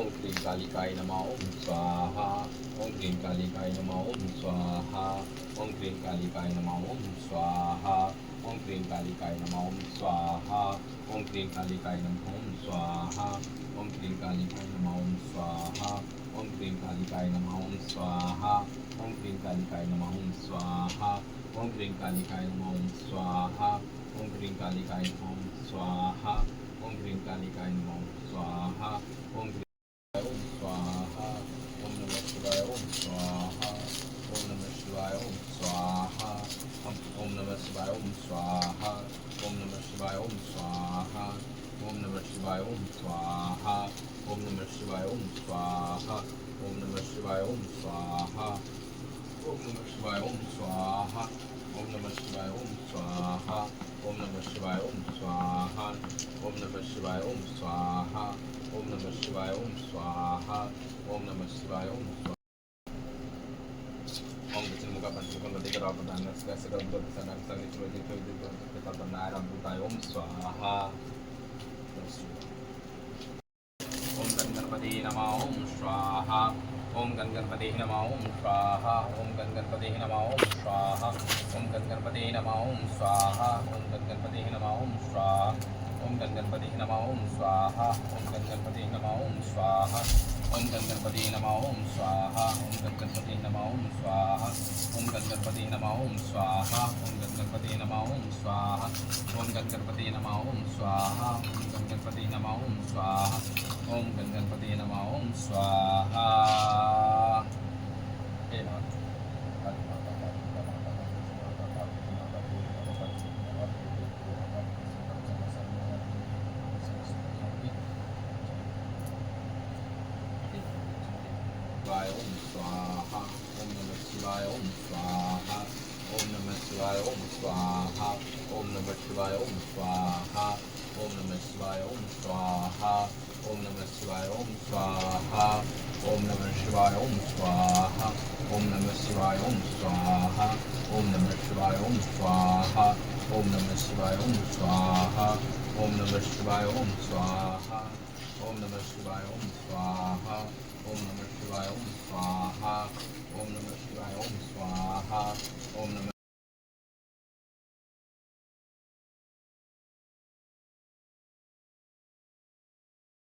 ओम क्लीं कालिकाय नमः ओम स्वाहा ओम क्लीं कालिकाय नमः ओम स्वाहा ओम क्लीं कालिकाय नमः ओम स्वाहा ओम क्लीं कालिकाय नमः ओम स्वाहा ओम क्लीं कालिकाय नमः ओम स्वाहा ओम क्लीं कालिकाय नमः ओम स्वाहा ओम क्लीं कालिकाय नमः ओम स्वाहा ओम क्लीं कालिकाय नमः ओम स्वाहा ओम क्लीं कालिकाय नमः ओम स्वाहा ओम क्लीं कालिकाय नमः ओम स्वाहा ओम क्लीं कालिकाय नमः ओम स्वाहा ओम ओम स्वाहा ओम नमः शिवाय ओम स्वाहा ओम नमः शिवाय ओम स्वाहा ओम नमः शिवाय ओम स्वाहा ओम नमः शिवाय ओम स्वाहा ओम नमः शिवाय ओम स्वाहा ओम नमः शिवाय ओम स्वाहा ओम नमः शिवाय ओम स्वाहा ओम नमः शिवाय ओम स्वाहा ओम नमः शिवाय ओम स्वाहा ओम नमः शिवाय ओम स्वाहा ओम नमः शिवाय ओम स्वाहा ओम नमः शिवाय ओम स्वाहा ओम नमः शिवाय ओम स्वाहा ओम गच्छन्मुखा पंचमुखं लतिकरापदानस्य सकलं तत्सनं सनिचुरजितोदितोदितपन्नारम्भुताय ओम स्वाहा ओम गणपते नमः ओम स्वाहा ओम गणपते नमः ओम स्वाहा ओम गणपते नमः ओम स्वाहा ओम गणपते नमः ओम स्वाहा ओम गणपते नमः ओम स्वाहा ओम गणपते नमः ओम स्वाहा ओम गणपते नमः ओम स्वाहा ओम गणपते नमः ओम स्वाहा ओम गणपते नमः ओम स्वाहा ओम गणपते नमः ओम स्वाहा ओम गणपते नमः ओम स्वाहा ओम गणपते नमः ओम स्वाहा ओम गणपते नमः ओम स्वाहा ओम गणपते नमः ओम स्वाहा शिवाय ओम स्वाहा ओम नमः शिवाय ओम स्वाहा ओम नमः शिवाय ओम स्वाहा ओम नमः शिवाय ओम स्वाहा ओम नमः शिवाय ओम स्वाहा ओम नमः शिवाय ओम स्वाहा ओम नमः शिवाय ओम स्वाहा ओम नमः शिवाय ओम स्वाहा ओम नमः शिवाय ओम स्वाहा ओम नमः शिवाय ओम स्वाहा ओम नमः शिवाय ओम स्वाहा ओम नमः शिवाय ओम स्वाहा ओम नमः